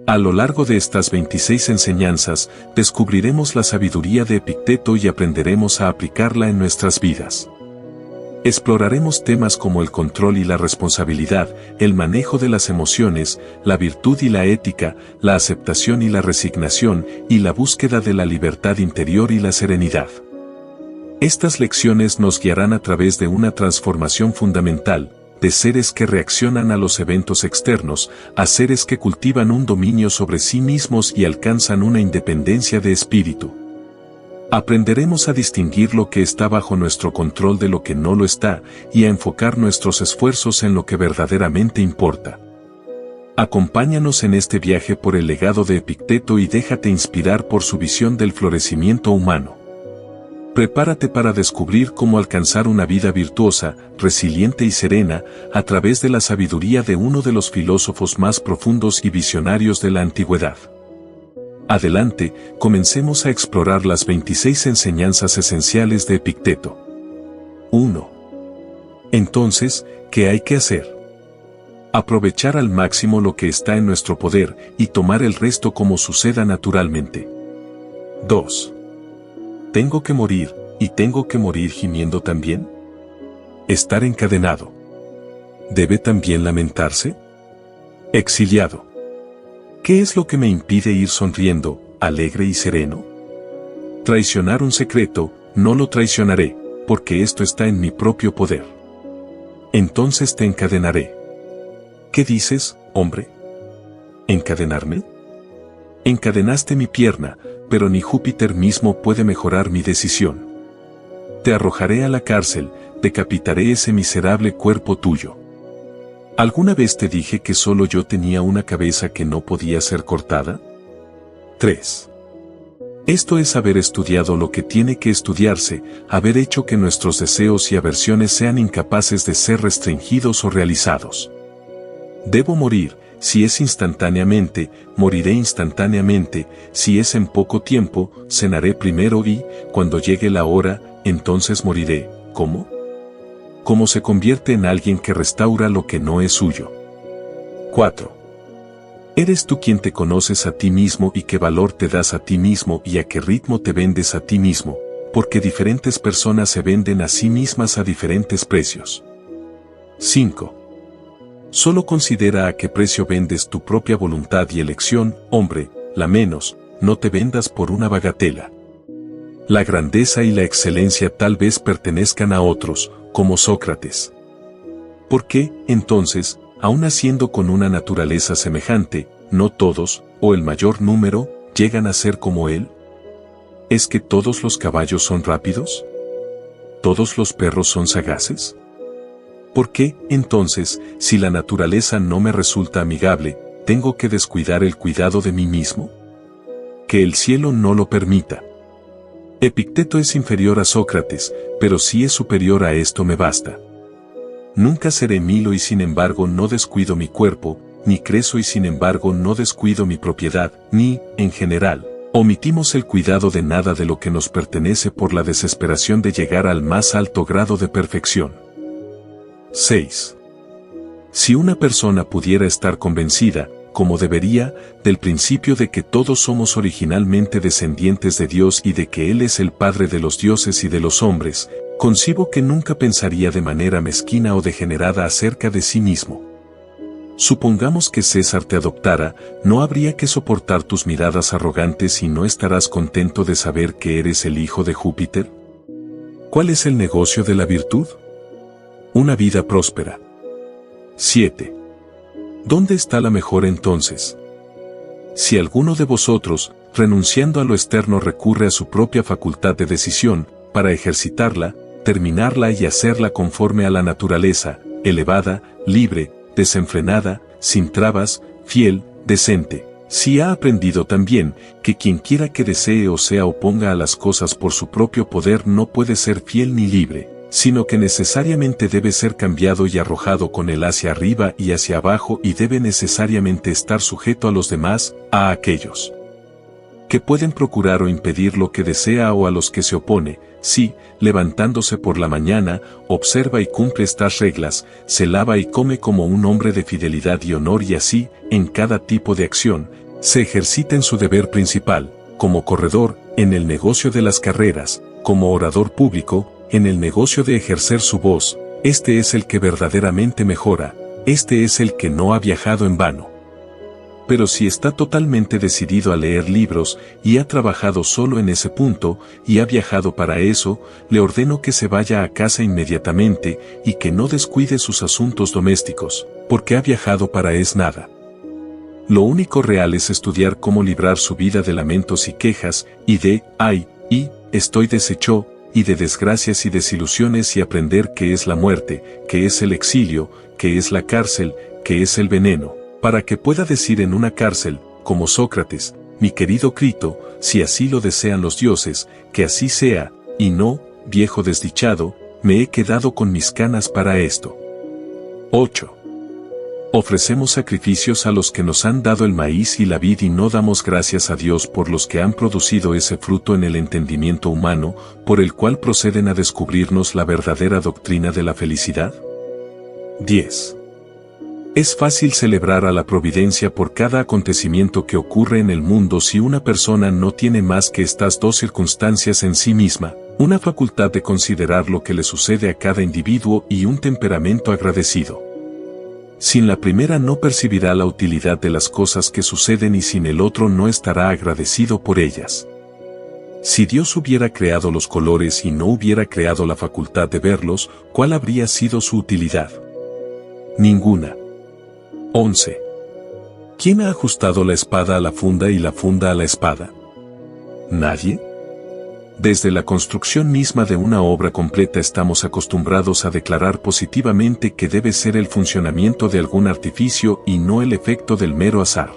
A lo largo de estas 26 enseñanzas, descubriremos la sabiduría de Epicteto y aprenderemos a aplicarla en nuestras vidas. Exploraremos temas como el control y la responsabilidad, el manejo de las emociones, la virtud y la ética, la aceptación y la resignación, y la búsqueda de la libertad interior y la serenidad. Estas lecciones nos guiarán a través de una transformación fundamental, de seres que reaccionan a los eventos externos, a seres que cultivan un dominio sobre sí mismos y alcanzan una independencia de espíritu. Aprenderemos a distinguir lo que está bajo nuestro control de lo que no lo está, y a enfocar nuestros esfuerzos en lo que verdaderamente importa. Acompáñanos en este viaje por el legado de Epicteto y déjate inspirar por su visión del florecimiento humano. Prepárate para descubrir cómo alcanzar una vida virtuosa, resiliente y serena, a través de la sabiduría de uno de los filósofos más profundos y visionarios de la antigüedad. Adelante, comencemos a explorar las 26 enseñanzas esenciales de Epicteto. 1. Entonces, ¿qué hay que hacer? Aprovechar al máximo lo que está en nuestro poder y tomar el resto como suceda naturalmente. 2. ¿Tengo que morir, y tengo que morir gimiendo también? Estar encadenado. ¿Debe también lamentarse? Exiliado. ¿Qué es lo que me impide ir sonriendo, alegre y sereno? Traicionar un secreto, no lo traicionaré, porque esto está en mi propio poder. Entonces te encadenaré. ¿Qué dices, hombre? ¿Encadenarme? Encadenaste mi pierna, pero ni Júpiter mismo puede mejorar mi decisión. Te arrojaré a la cárcel, decapitaré ese miserable cuerpo tuyo. ¿Alguna vez te dije que solo yo tenía una cabeza que no podía ser cortada? 3. Esto es haber estudiado lo que tiene que estudiarse, haber hecho que nuestros deseos y aversiones sean incapaces de ser restringidos o realizados. Debo morir. Si es instantáneamente, moriré instantáneamente, si es en poco tiempo, cenaré primero y, cuando llegue la hora, entonces moriré. ¿Cómo? Como se convierte en alguien que restaura lo que no es suyo. 4. Eres tú quien te conoces a ti mismo y qué valor te das a ti mismo y a qué ritmo te vendes a ti mismo, porque diferentes personas se venden a sí mismas a diferentes precios. 5. Solo considera a qué precio vendes tu propia voluntad y elección, hombre, la menos, no te vendas por una bagatela. La grandeza y la excelencia tal vez pertenezcan a otros, como Sócrates. ¿Por qué, entonces, aun naciendo con una naturaleza semejante, no todos, o el mayor número, llegan a ser como él? ¿Es que todos los caballos son rápidos? ¿Todos los perros son sagaces? ¿Por qué, entonces, si la naturaleza no me resulta amigable, tengo que descuidar el cuidado de mí mismo? Que el cielo no lo permita. Epicteto es inferior a Sócrates, pero si es superior a esto me basta. Nunca seré Milo y sin embargo no descuido mi cuerpo, ni Creso y sin embargo no descuido mi propiedad, ni, en general, omitimos el cuidado de nada de lo que nos pertenece por la desesperación de llegar al más alto grado de perfección. 6. Si una persona pudiera estar convencida, como debería, del principio de que todos somos originalmente descendientes de Dios y de que Él es el Padre de los dioses y de los hombres, concibo que nunca pensaría de manera mezquina o degenerada acerca de sí mismo. Supongamos que César te adoptara, ¿no habría que soportar tus miradas arrogantes y no estarás contento de saber que eres el hijo de Júpiter? ¿Cuál es el negocio de la virtud? Una vida próspera. 7. ¿Dónde está la mejora entonces? Si alguno de vosotros, renunciando a lo externo, recurre a su propia facultad de decisión, para ejercitarla, terminarla y hacerla conforme a la naturaleza, elevada, libre, desenfrenada, sin trabas, fiel, decente. Si ha aprendido también, que quien quiera que desee o sea oponga a las cosas por su propio poder no puede ser fiel ni libre, sino que necesariamente debe ser cambiado y arrojado con él hacia arriba y hacia abajo y debe necesariamente estar sujeto a los demás, a aquellos que pueden procurar o impedir lo que desea o a los que se opone. Si, levantándose por la mañana, observa y cumple estas reglas, se lava y come como un hombre de fidelidad y honor y así, en cada tipo de acción, Se ejercita en su deber principal, como corredor, en el negocio de las carreras, como orador público, en el negocio de ejercer su voz. Este es el que verdaderamente mejora, este es el que no ha viajado en vano. Pero si está totalmente decidido a leer libros, y ha trabajado solo en ese punto, y ha viajado para eso, le ordeno que se vaya a casa inmediatamente, y que no descuide sus asuntos domésticos, porque ha viajado para nada. Lo único real es estudiar cómo librar su vida de lamentos y quejas, y de, ay, y, estoy deshecho, y de desgracias y desilusiones y aprender qué es la muerte, qué es el exilio, qué es la cárcel, qué es el veneno, para que pueda decir en una cárcel, como Sócrates, mi querido Crito, si así lo desean los dioses, que así sea, y no, viejo desdichado, me he quedado con mis canas para esto. 8. Ofrecemos sacrificios a los que nos han dado el maíz y la vid y no damos gracias a Dios por los que han producido ese fruto en el entendimiento humano, por el cual proceden a descubrirnos la verdadera doctrina de la felicidad. 10. Es fácil celebrar a la providencia por cada acontecimiento que ocurre en el mundo si una persona no tiene más que estas dos circunstancias en sí misma, una facultad de considerar lo que le sucede a cada individuo y un temperamento agradecido. Sin la primera no percibirá la utilidad de las cosas que suceden y sin el otro no estará agradecido por ellas. Si Dios hubiera creado los colores y no hubiera creado la facultad de verlos, ¿cuál habría sido su utilidad? Ninguna. 11. ¿Quién ha ajustado la espada a la funda y la funda a la espada? ¿Nadie? Desde la construcción misma de una obra completa estamos acostumbrados a declarar positivamente que debe ser el funcionamiento de algún artificio y no el efecto del mero azar.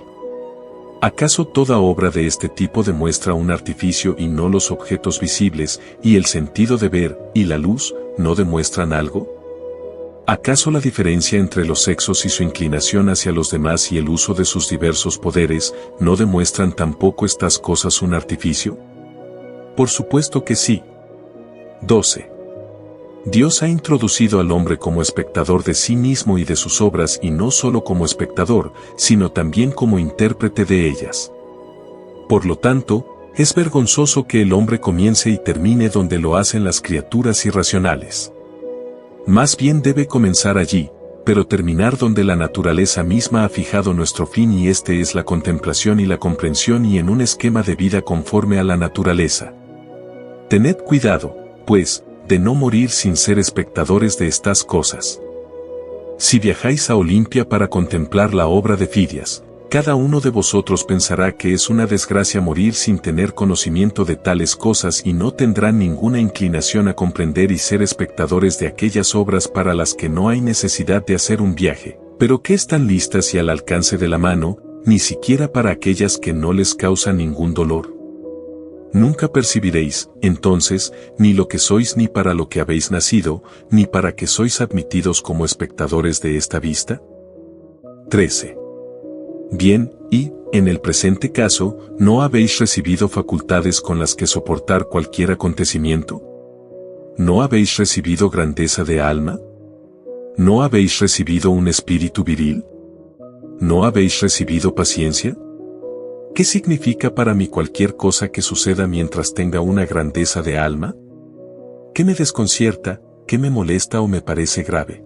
¿Acaso toda obra de este tipo demuestra un artificio y no los objetos visibles, y el sentido de ver y la luz no demuestran algo? ¿Acaso la diferencia entre los sexos y su inclinación hacia los demás y el uso de sus diversos poderes no demuestran tampoco estas cosas un artificio? Por supuesto que sí. 12. Dios ha introducido al hombre como espectador de sí mismo y de sus obras y no solo como espectador, sino también como intérprete de ellas. Por lo tanto, es vergonzoso que el hombre comience y termine donde lo hacen las criaturas irracionales. Más bien debe comenzar allí, pero terminar donde la naturaleza misma ha fijado nuestro fin y este es la contemplación y la comprensión y en un esquema de vida conforme a la naturaleza. Tened cuidado, pues, de no morir sin ser espectadores de estas cosas. Si viajáis a Olimpia para contemplar la obra de Fidias, cada uno de vosotros pensará que es una desgracia morir sin tener conocimiento de tales cosas y no tendrán ninguna inclinación a comprender y ser espectadores de aquellas obras para las que no hay necesidad de hacer un viaje, pero que están listas y al alcance de la mano, ni siquiera para aquellas que no les causan ningún dolor. Nunca percibiréis, entonces, ni lo que sois ni para lo que habéis nacido, ni para que sois admitidos como espectadores de esta vista. 13. Bien, y, en el presente caso, ¿no habéis recibido facultades con las que soportar cualquier acontecimiento? ¿No habéis recibido grandeza de alma? ¿No habéis recibido un espíritu viril? ¿No habéis recibido paciencia? ¿Qué significa para mí cualquier cosa que suceda mientras tenga una grandeza de alma? ¿Qué me desconcierta, qué me molesta o me parece grave?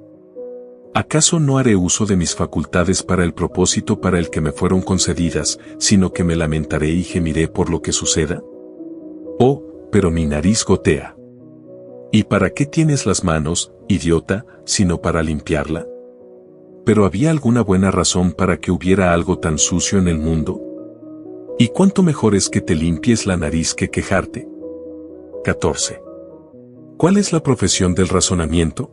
¿Acaso no haré uso de mis facultades para el propósito para el que me fueron concedidas, sino que me lamentaré y gemiré por lo que suceda? Oh, pero mi nariz gotea. ¿Y para qué tienes las manos, idiota, sino para limpiarla? ¿Pero había alguna buena razón para que hubiera algo tan sucio en el mundo? ¿Y cuánto mejor es que te limpies la nariz que quejarte? 14. ¿Cuál es la profesión del razonamiento?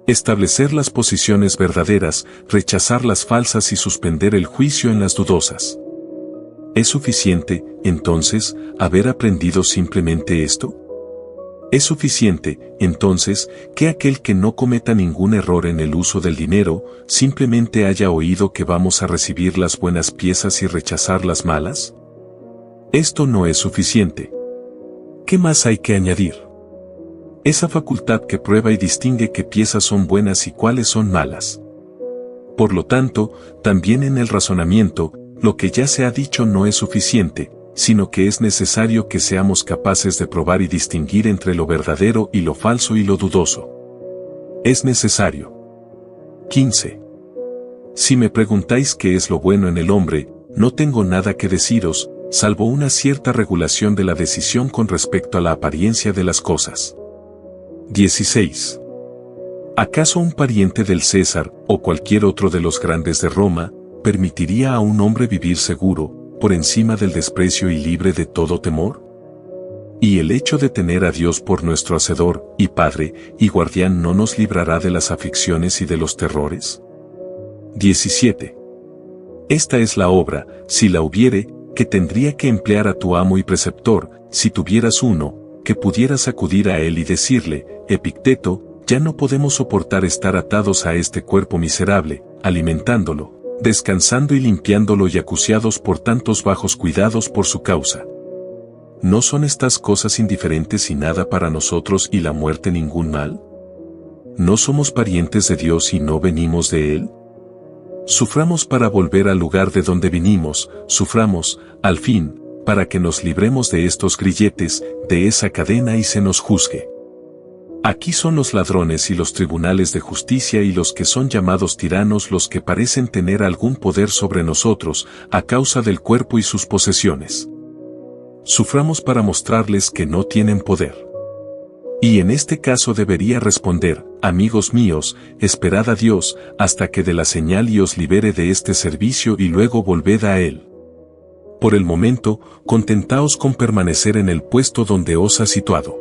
Establecer las posiciones verdaderas, rechazar las falsas y suspender el juicio en las dudosas. ¿Es suficiente, entonces, haber aprendido simplemente esto? Es suficiente, entonces, que aquel que no cometa ningún error en el uso del dinero, simplemente haya oído que vamos a recibir las buenas piezas y rechazar las malas? Esto no es suficiente. ¿Qué más hay que añadir? Esa facultad que prueba y distingue qué piezas son buenas y cuáles son malas. Por lo tanto, también en el razonamiento, lo que ya se ha dicho no es suficiente, sino que es necesario que seamos capaces de probar y distinguir entre lo verdadero y lo falso y lo dudoso. Es necesario. 15. Si me preguntáis qué es lo bueno en el hombre, no tengo nada que deciros, salvo una cierta regulación de la decisión con respecto a la apariencia de las cosas. 16. ¿Acaso un pariente del César, o cualquier otro de los grandes de Roma, permitiría a un hombre vivir seguro, por encima del desprecio y libre de todo temor? ¿Y el hecho de tener a Dios por nuestro Hacedor, y Padre, y Guardián no nos librará de las aflicciones y de los terrores? 17. Esta es la obra, si la hubiere, que tendría que emplear a tu amo y preceptor, si tuvieras uno, que pudieras acudir a él y decirle, Epicteto, ya no podemos soportar estar atados a este cuerpo miserable, alimentándolo, descansando y limpiándolo y acuciados por tantos bajos cuidados por su causa. ¿No son estas cosas indiferentes y nada para nosotros y la muerte ningún mal? ¿No somos parientes de Dios y no venimos de Él? Suframos para volver al lugar de donde vinimos, suframos, al fin, para que nos libremos de estos grilletes, de esa cadena y se nos juzgue. Aquí son los ladrones y los tribunales de justicia y los que son llamados tiranos los que parecen tener algún poder sobre nosotros, a causa del cuerpo y sus posesiones. Suframos para mostrarles que no tienen poder. Y en este caso debería responder, amigos míos, esperad a Dios, hasta que dé la señal y os libere de este servicio y luego volved a Él. Por el momento, contentaos con permanecer en el puesto donde os ha situado.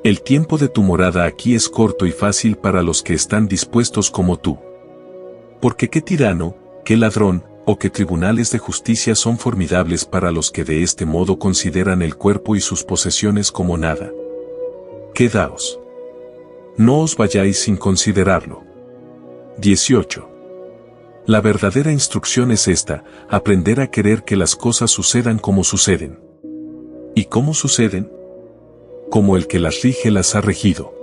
El tiempo de tu morada aquí es corto y fácil para los que están dispuestos como tú. Porque qué tirano, qué ladrón, o qué tribunales de justicia son formidables para los que de este modo consideran el cuerpo y sus posesiones como nada. Quedaos. No os vayáis sin considerarlo. 18. La verdadera instrucción es esta, aprender a querer que las cosas sucedan como suceden. ¿Y cómo suceden? Como el que las rige las ha regido.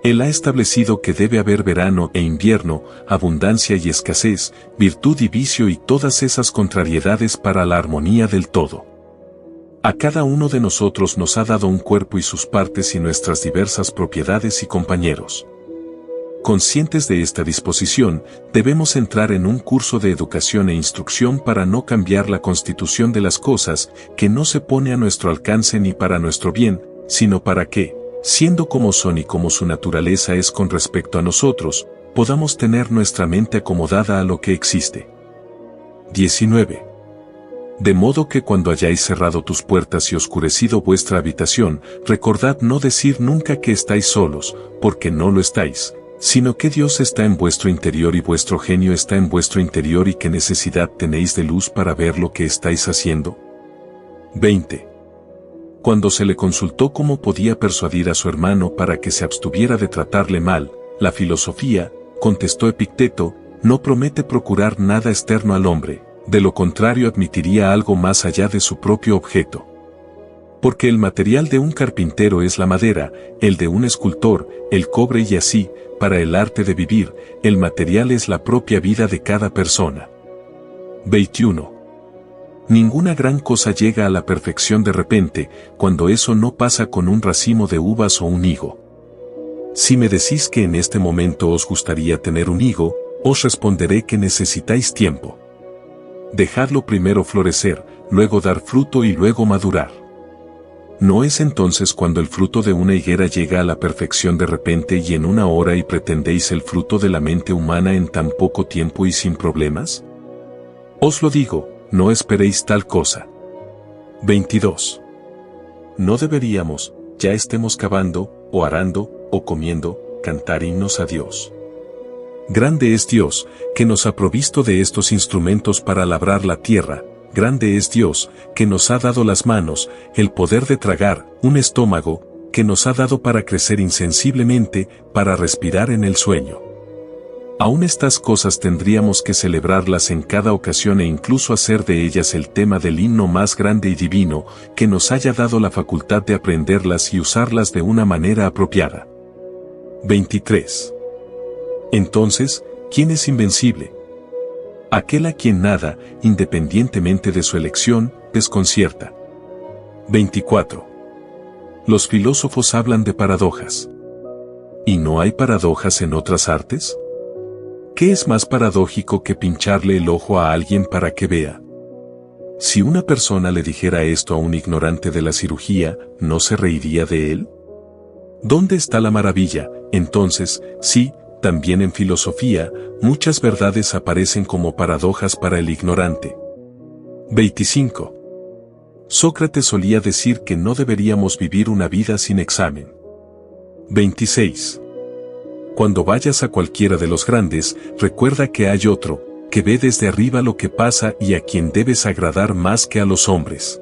Él ha establecido que debe haber verano e invierno, abundancia y escasez, virtud y vicio y todas esas contrariedades para la armonía del todo. A cada uno de nosotros nos ha dado un cuerpo y sus partes y nuestras diversas propiedades y compañeros. Conscientes de esta disposición, debemos entrar en un curso de educación e instrucción para no cambiar la constitución de las cosas, que no se pone a nuestro alcance ni para nuestro bien, sino para que, siendo como son y como su naturaleza es con respecto a nosotros, podamos tener nuestra mente acomodada a lo que existe. 19. De modo que cuando hayáis cerrado tus puertas y oscurecido vuestra habitación, recordad no decir nunca que estáis solos, porque no lo estáis, sino que Dios está en vuestro interior y vuestro genio está en vuestro interior y qué necesidad tenéis de luz para ver lo que estáis haciendo. 20. Cuando se le consultó cómo podía persuadir a su hermano para que se abstuviera de tratarle mal, la filosofía, contestó Epicteto, no promete procurar nada externo al hombre, de lo contrario admitiría algo más allá de su propio objeto. Porque el material de un carpintero es la madera, el de un escultor, el cobre y así, para el arte de vivir, el material es la propia vida de cada persona. 21. Ninguna gran cosa llega a la perfección de repente, cuando eso no pasa con un racimo de uvas o un higo. Si me decís que en este momento os gustaría tener un higo, os responderé que necesitáis tiempo. Dejadlo primero florecer, luego dar fruto y luego madurar. ¿No es entonces cuando el fruto de una higuera llega a la perfección de repente y en una hora y pretendéis el fruto de la mente humana en tan poco tiempo y sin problemas? Os lo digo, no esperéis tal cosa. 22. No deberíamos, ya estemos cavando, o arando, o comiendo, cantar himnos a Dios. Grande es Dios, que nos ha provisto de estos instrumentos para labrar la tierra, grande es Dios, que nos ha dado las manos, el poder de tragar, un estómago, que nos ha dado para crecer insensiblemente, para respirar en el sueño. Aún estas cosas tendríamos que celebrarlas en cada ocasión e incluso hacer de ellas el tema del himno más grande y divino, que nos haya dado la facultad de aprenderlas y usarlas de una manera apropiada. 23. Entonces, ¿quién es invencible? Aquel a quien nada, independientemente de su elección, desconcierta. 24. Los filósofos hablan de paradojas. ¿Y no hay paradojas en otras artes? ¿Qué es más paradójico que pincharle el ojo a alguien para que vea? Si una persona le dijera esto a un ignorante de la cirugía, ¿no se reiría de él? ¿Dónde está la maravilla? Entonces, sí, también en filosofía, muchas verdades aparecen como paradojas para el ignorante. 25. Sócrates solía decir que no deberíamos vivir una vida sin examen. 26. Cuando vayas a cualquiera de los grandes, recuerda que hay otro, que ve desde arriba lo que pasa y a quien debes agradar más que a los hombres.